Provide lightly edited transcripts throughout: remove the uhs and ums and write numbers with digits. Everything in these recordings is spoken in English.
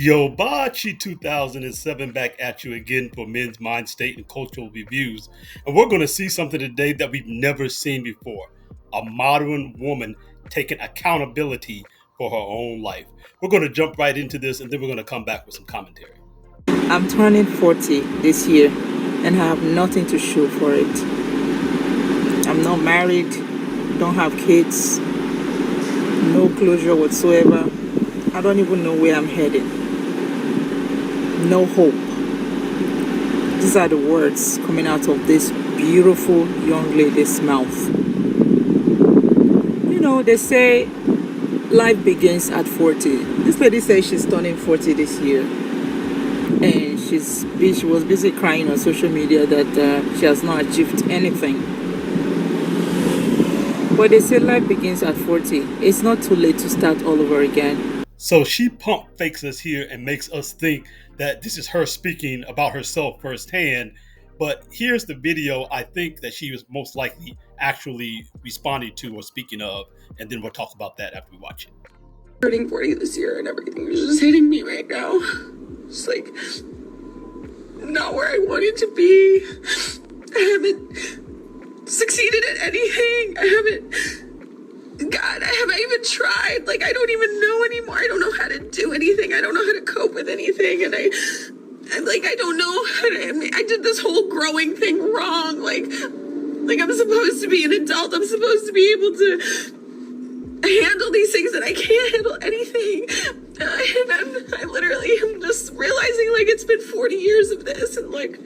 Yo, Bachi 2007 back at you again for Men's Mind State and Cultural Reviews. And we're going to see something today that we've never seen before, a modern woman taking accountability for her own life. We're going to jump right into this and then we're going to come back with some commentary. I'm turning 40 this year and I have nothing to show for it. I'm not married, don't have kids, no closure whatsoever. I don't even know where I'm headed. No hope. These are the words coming out of this beautiful young lady's mouth. They say life begins at 40. This lady says she's turning 40 this year. And she was busy crying on social media that she has not achieved anything. But they say life begins at 40. It's not too late to start all over again. So she pump fakes us here and makes us think that this is her speaking about herself firsthand. But here's the video I think that she was most likely actually responding to or speaking of. And then we'll talk about that after we watch it. Turning 40 this year and everything is just hitting me right now. It's like not where I wanted to be. I haven't succeeded at anything. God, I haven't even tried. Like, I don't even know anymore. I don't know how to do anything. I don't know how to cope with anything. And I don't know how to, I did this whole growing thing wrong. Like I'm supposed to be an adult. I'm supposed to be able to handle these things, and I can't handle anything. And I literally am just realizing, like, it's been 40 years of this, and like,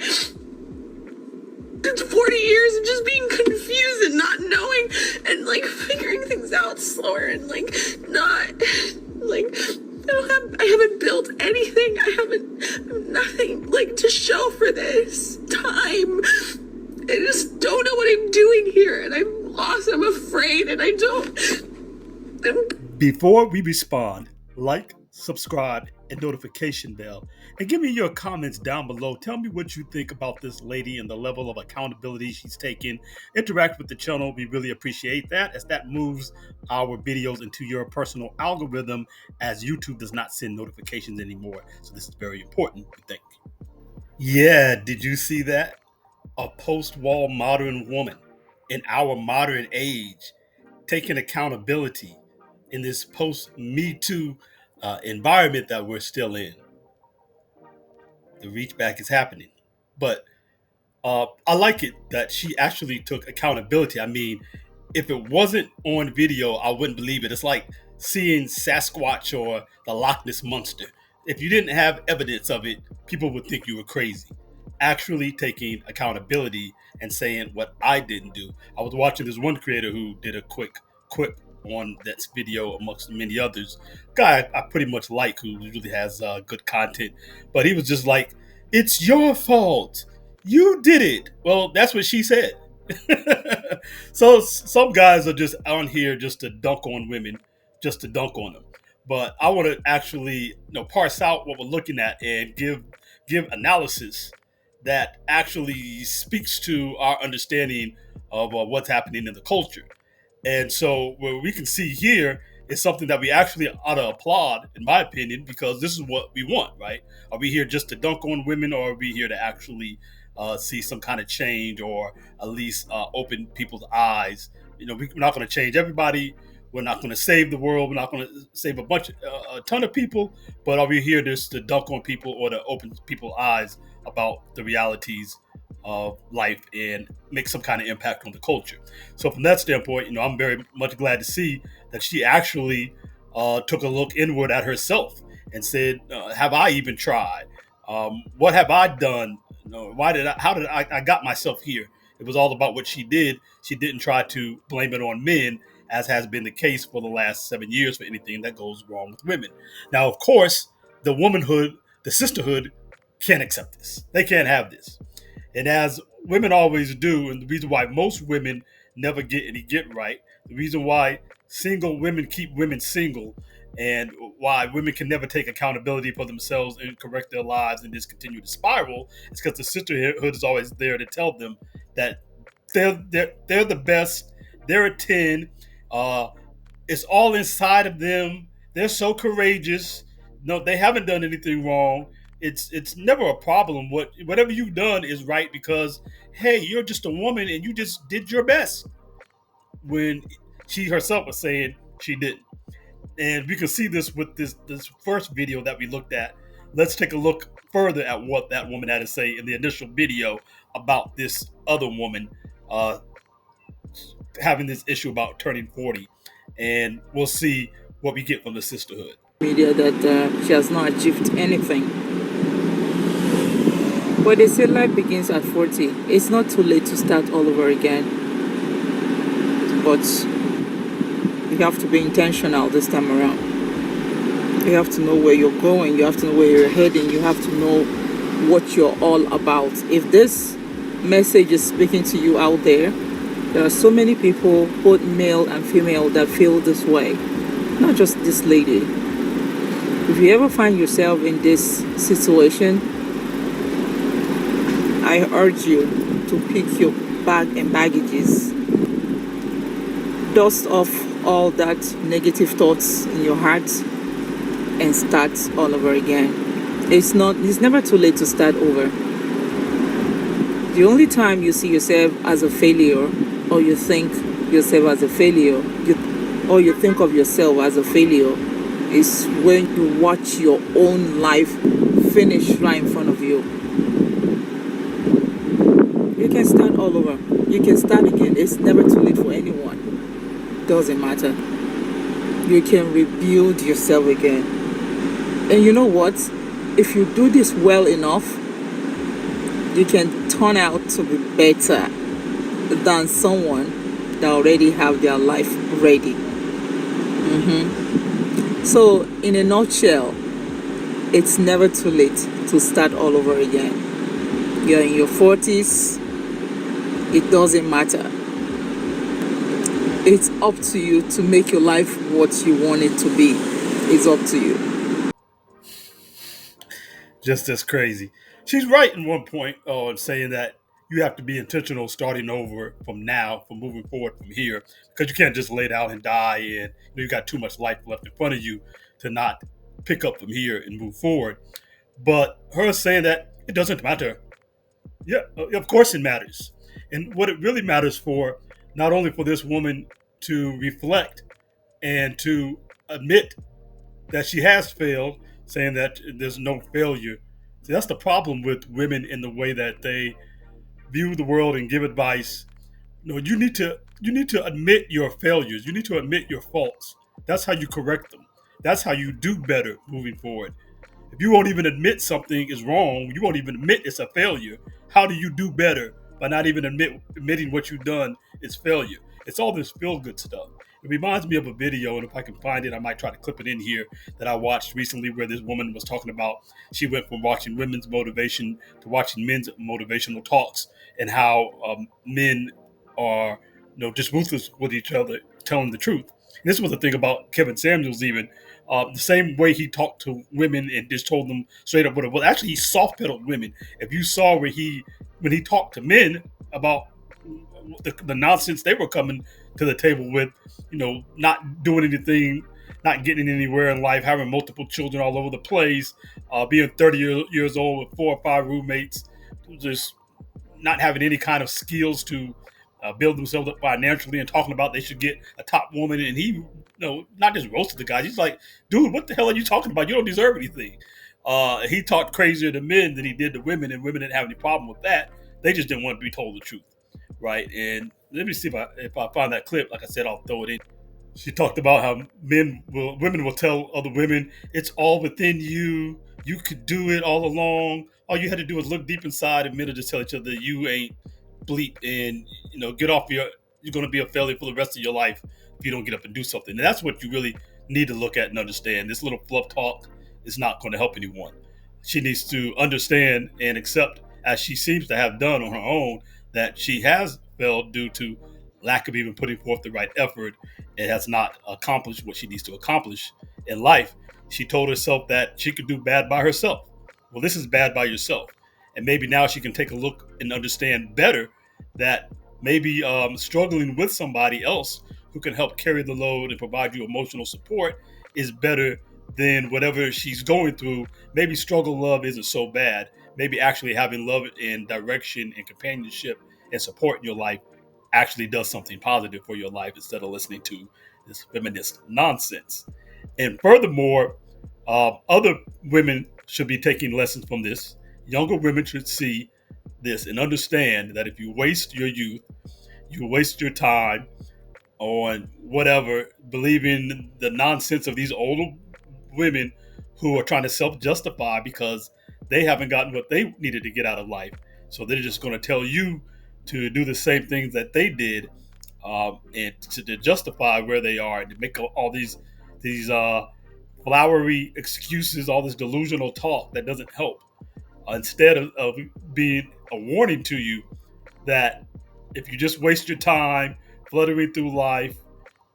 it's 40 years of just being confused and not knowing and like figuring things out slower and like not like I haven't built anything. I have nothing like to show for this time. I just don't know what I'm doing here, and I'm lost. I'm afraid, and I don't. Before we respond, like, subscribe, and notification bell. And give me your comments down below. Tell me what you think about this lady and the level of accountability she's taking. Interact with the channel. We really appreciate that, as that moves our videos into your personal algorithm, as YouTube does not send notifications anymore. So this is very important, we think. Yeah, did you see that? A post-wall modern woman in our modern age taking accountability in this post-Me Too environment that we're still in. The reach back is happening. But I like it that she actually took accountability. I mean, if it wasn't on video, I wouldn't believe it. It's like seeing Sasquatch or the Loch Ness Monster. If you didn't have evidence of it, people would think you were crazy. Actually taking accountability and saying what I didn't do. I was watching this one creator who did a quick quip on that video amongst many others. Guy I pretty much like, who really has good content, but he was just like, "It's your fault. You did it." Well, that's what she said. So some guys are just on here just to dunk on women, just to dunk on them. But I want to actually, parse out what we're looking at and give analysis that actually speaks to our understanding of what's happening in the culture. And so what we can see here is something that we actually ought to applaud, in my opinion, because this is what we want, right? Are we here just to dunk on women, or are we here to actually see some kind of change, or at least open people's eyes? We're not going to change everybody. We're not going to save the world. We're not going to save a ton of people. But are we here just to dunk on people or to open people's eyes about the realities of life and make some kind of impact on the culture? So from that standpoint, I'm very much glad to see that she actually took a look inward at herself and said, "Have I even tried? What have I done? Why did I? How did I got myself here?" It was all about what she did. She didn't try to blame it on men, as has been the case for the last 7 years for anything that goes wrong with women. Now, of course, the womanhood, the sisterhood, can't accept this. They can't have this. And as women always do, and the reason why most women never get any get right, the reason why single women keep women single, and why women can never take accountability for themselves and correct their lives and just continue to spiral, is because the sisterhood is always there to tell them that they're the best. They're a 10. It's all inside of them. They're so courageous. No, they haven't done anything wrong. It's never a problem. Whatever you've done is right because hey, you're just a woman and you just did your best. When she herself was saying she didn't. And we can see this with this first video that we looked at. Let's take a look further at what that woman had to say in the initial video about this other woman uh, having this issue about turning 40, and we'll see what we get from the sisterhood. Media that she has not achieved anything. But they say life begins at 40. It's not too late to start all over again. But you have to be intentional this time around. You have to know where you're going. You have to know where you're heading. You have to know what you're all about. If this message is speaking to you out there are so many people, both male and female, that feel this way. Not just this lady. If you ever find yourself in this situation, I urge you to pick your bag and baggages. Dust off all that negative thoughts in your heart and start all over again. It's never too late to start over. The only time you see yourself as a failure, or you think yourself as a failure, or you think of yourself as a failure, is when you watch your own life finish right in front of you. You can start all over. You can start again. It's never too late for anyone. Doesn't matter. You can rebuild yourself again. And you know what? If you do this well enough, you can turn out to be better than someone that already have their life ready. So, in a nutshell, it's never too late to start all over again. You're in your 40s, it doesn't matter. It's up to you to make your life what you want it to be. It's up to you. Just as crazy. She's right in one point saying that you have to be intentional starting over from now, from moving forward from here, because you can't just lay down and die and you got too much life left in front of you to not pick up from here and move forward. But her saying that it doesn't matter. Yeah, of course it matters. And what it really matters for, not only for this woman to reflect and to admit that she has failed, saying that there's no failure. See, that's the problem with women in the way that they view the world and give advice. No, you need to admit your failures. You need to admit your faults. That's how you correct them. That's how you do better moving forward. If you won't even admit something is wrong, you won't even admit it's a failure. How do you do better by not even admitting what you've done is failure? It's all this feel good stuff. It reminds me of a video, and if I can find it, I might try to clip it in here that I watched recently, where this woman was talking about she went from watching women's motivation to watching men's motivational talks, and how men are, just ruthless with each other, telling the truth. And this was the thing about Kevin Samuels, even the same way he talked to women and just told them straight up what it was. Actually, he soft pedaled women. If you saw when he talked to men about the nonsense they were coming to the table with, not doing anything, not getting anywhere in life, having multiple children all over the place, being 30 years old with 4 or 5 roommates, just not having any kind of skills to build themselves up financially, and talking about they should get a top woman. And he, not just roasted the guy. He's like, dude, what the hell are you talking about? You don't deserve anything. He talked crazier to men than he did to women, and women didn't have any problem with that. They just didn't want to be told the truth, right? And let me see if I find that clip. Like I said, I'll throw it in. She talked about how women will tell other women, it's all within you. You could do it all along. All you had to do was look deep inside and men will just tell each other you ain't bleep, and get off you're going to be a failure for the rest of your life if you don't get up and do something. And that's what you really need to look at and understand. This little fluff talk is not going to help anyone. She needs to understand and accept, as she seems to have done on her own, that she has failed due to lack of even putting forth the right effort and has not accomplished what she needs to accomplish in life. She told herself that she could do bad by herself. Well, this is bad by yourself. And maybe now she can take a look and understand better that maybe struggling with somebody else who can help carry the load and provide you emotional support is better then whatever she's going through, maybe struggle love isn't so bad. Maybe actually having love and direction and companionship and support in your life actually does something positive for your life instead of listening to this feminist nonsense. And furthermore, other women should be taking lessons from this. Younger women should see this and understand that if you waste your youth, you waste your time on whatever, believing the nonsense of these older women who are trying to self justify because they haven't gotten what they needed to get out of life. So they're just going to tell you to do the same things that they did, and to justify where they are and to make all these flowery excuses, all this delusional talk that doesn't help. Instead of being a warning to you that if you just waste your time fluttering through life,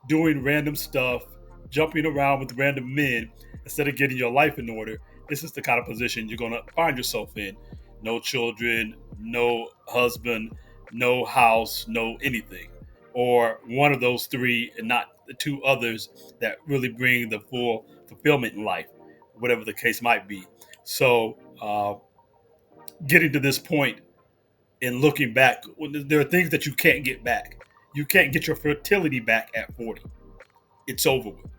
doing random stuff, jumping around with random men instead of getting your life in order, this is the kind of position you're going to find yourself in. No children, no husband, no house, no anything. Or one of those three and not the two others that really bring the full fulfillment in life, whatever the case might be. So, getting to this point and looking back, there are things that you can't get back. You can't get your fertility back at 40. It's over with.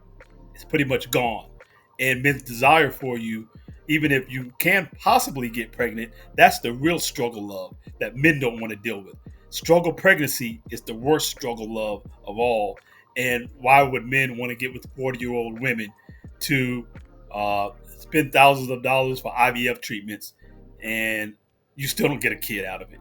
It's pretty much gone. And men's desire for you, even if you can possibly get pregnant, that's the real struggle love that men don't want to deal with. Struggle pregnancy is the worst struggle love of all. And why would men want to get with 40-year-old women to spend thousands of dollars for IVF treatments and you still don't get a kid out of it?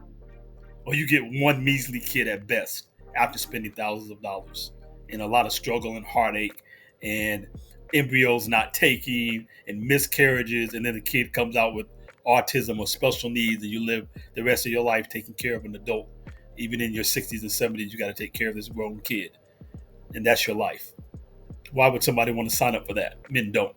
Or you get one measly kid at best after spending thousands of dollars and a lot of struggle and heartache and embryos not taking and miscarriages, and then the kid comes out with autism or special needs, and you live the rest of your life taking care of an adult. Even in your 60s and 70s, you got to take care of this grown kid, and that's your life. Why would somebody want to sign up for that? Men don't.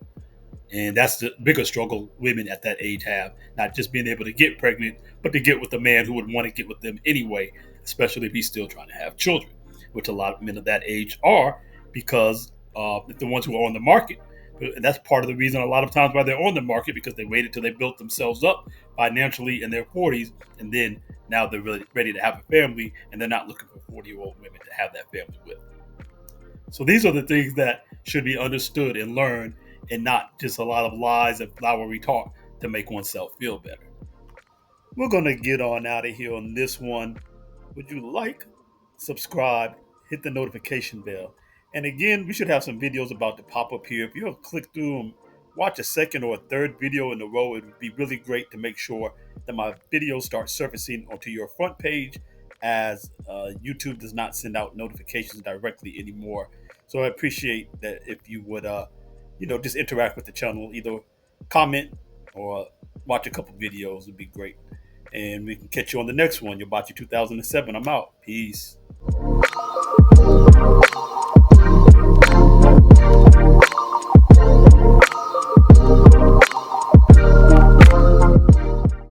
And that's the bigger struggle women at that age have. Not just being able to get pregnant, but to get with a man who would want to get with them anyway, especially if he's still trying to have children, which a lot of men of that age are, because the ones who are on the market. And that's part of the reason a lot of times why they're on the market, because they waited till they built themselves up financially in their 40s, and then now they're really ready to have a family, and they're not looking for 40-year-old women to have that family with. So these are the things that should be understood and learned, and not just a lot of lies and flowery talk to make oneself feel better. We're going to get on out of here on this one. Would you like, subscribe, hit the notification bell? And again, we should have some videos about to pop up here. If you'll click through them, watch a second or a third video in a row, it would be really great to make sure that my videos start surfacing onto your front page, as YouTube does not send out notifications directly anymore. So I appreciate that if you would just interact with the channel, either comment or watch a couple videos would be great. And we can catch you on the next one. Yabachi 2007. I'm out. Peace.